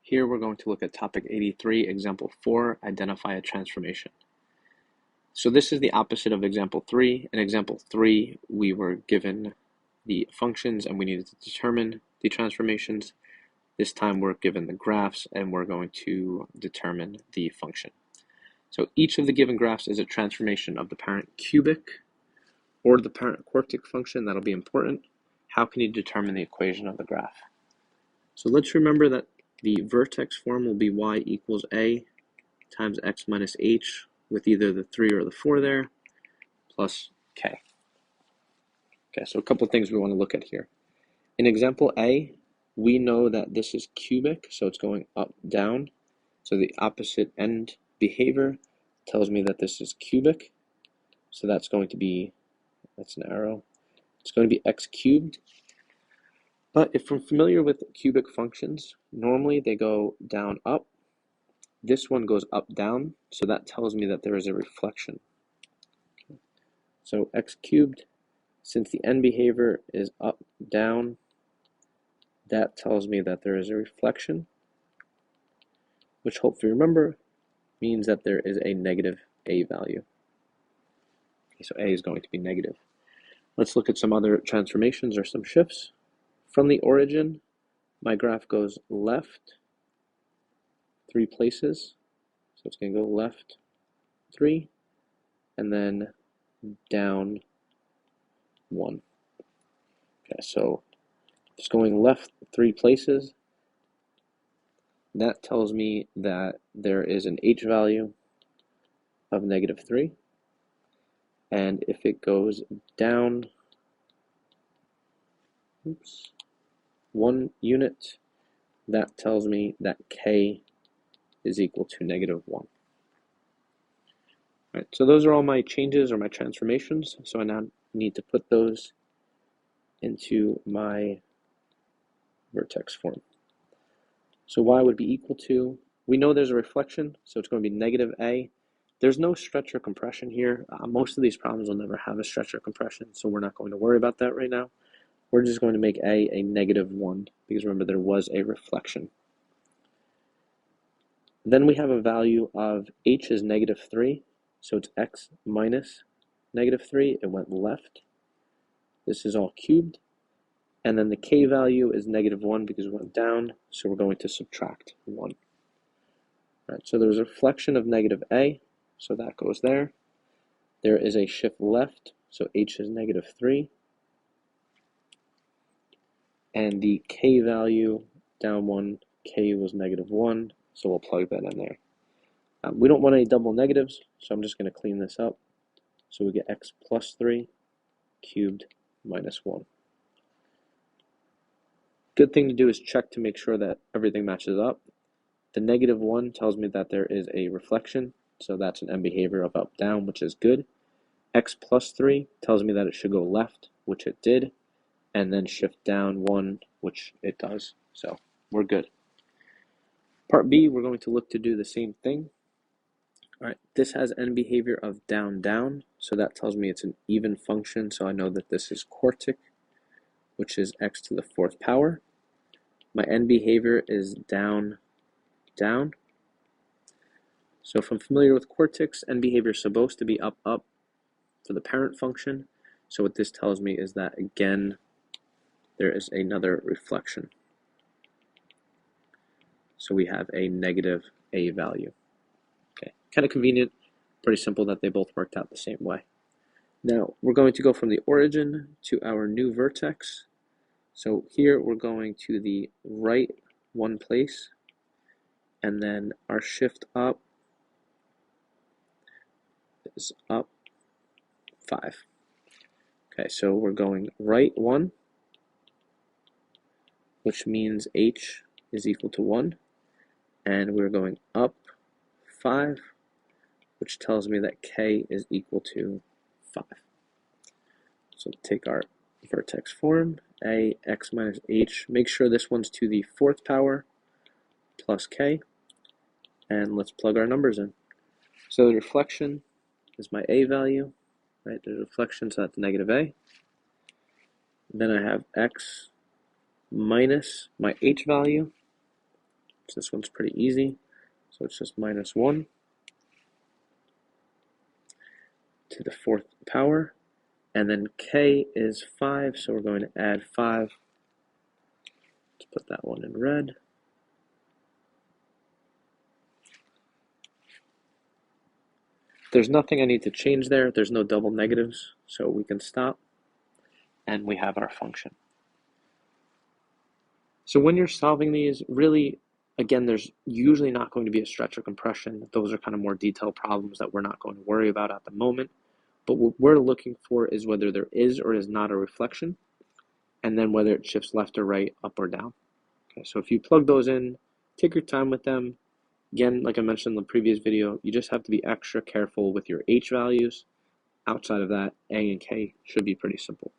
Here we're going to look at topic 83, example 4, identify a transformation. So this is the opposite of example 3. In example 3, we were given the functions and we needed to determine the transformations. This time we're given the graphs and we're going to determine the function. So each of the given graphs is a transformation of the parent cubic or the parent quartic function. That'll be important. How can you determine the equation of the graph? So let's remember that the vertex form will be y equals a times x minus h with either the 3 or the 4 there, plus k. Okay, so a couple of things we want to look at here. In example A, we know that this is cubic, so it's going up, down. So the opposite end behavior tells me that this is cubic. So that's going to be, that's an arrow. It's going to be x cubed. But if we're familiar with cubic functions, normally they go down, up. This one goes up, down, so that tells me that there is a reflection. Okay. So x cubed, since the end behavior is up, down, that tells me that there is a reflection, which hopefully remember means that there is a negative a value. Okay, so a is going to be negative. Let's look at some other transformations or some shifts. From the origin, my graph goes left 3 places. So it's going to go left 3 and then down 1. Okay, so it's going left 3 places. That tells me that there is an h value of negative 3. And if it goes down 1 unit, that tells me that k is equal to negative 1. All right, so those are all my changes or my transformations. So I now need to put those into my vertex form. So y would be equal to, we know there's a reflection, so it's going to be negative a. There's no stretch or compression here. Most of these problems will never have a stretch or compression, so we're not going to worry about that right now. We're just going to make a negative 1, because remember there was a reflection. Then we have a value of h is negative 3, so it's x minus negative 3. It went left. This is all cubed. And then the k value is negative 1 because it went down, so we're going to subtract 1. All right, so there's a reflection of negative a, so that goes there. There is a shift left, so h is negative 3. And the k value, down 1, k was negative 1, so we'll plug that in there. We don't want any double negatives, so I'm just going to clean this up. So we get x plus 3 cubed minus 1. Good thing to do is check to make sure that everything matches up. The negative 1 tells me that there is a reflection, so that's an end behavior of up, down, which is good. X plus 3 tells me that it should go left, which it did, and then shift down 1, which it does. So we're good. Part B, we're going to look to do the same thing. All right, this has end behavior of down, down, so that tells me it's an even function, so I know that this is quartic, which is x to the 4th power. My end behavior is down, down. So if I'm familiar with quartics, end behavior is supposed to be up, up for the parent function. So what this tells me is that, again, there is another reflection. So we have a negative a value. Okay, kind of convenient, pretty simple that they both worked out the same way. Now, we're going to go from the origin to our new vertex. So here we're going to the right 1 place, and then our shift up is up 5. Okay, so we're going right 1, which means h is equal to 1, and we're going up 5, which tells me that k is equal to 5. So take our vertex form, a x minus h. Make sure this one's to the 4th power plus k, and let's plug our numbers in. So the reflection is my a value, right? There's a reflection, so that's negative a. Then I have x minus my h value, So this one's pretty easy. So it's just minus 1 to the 4th power. And then k is 5, so we're going to add 5. Let's put that one in red. There's nothing I need to change there. There's no double negatives, so we can stop. And we have our function. So when you're solving these, really, again, there's usually not going to be a stretch or compression. Those are kind of more detailed problems that we're not going to worry about at the moment. But what we're looking for is whether there is or is not a reflection, and then whether it shifts left or right, up or down. Okay, so if you plug those in, take your time with them. Again, like I mentioned in the previous video, you just have to be extra careful with your H values. Outside of that, A and K should be pretty simple.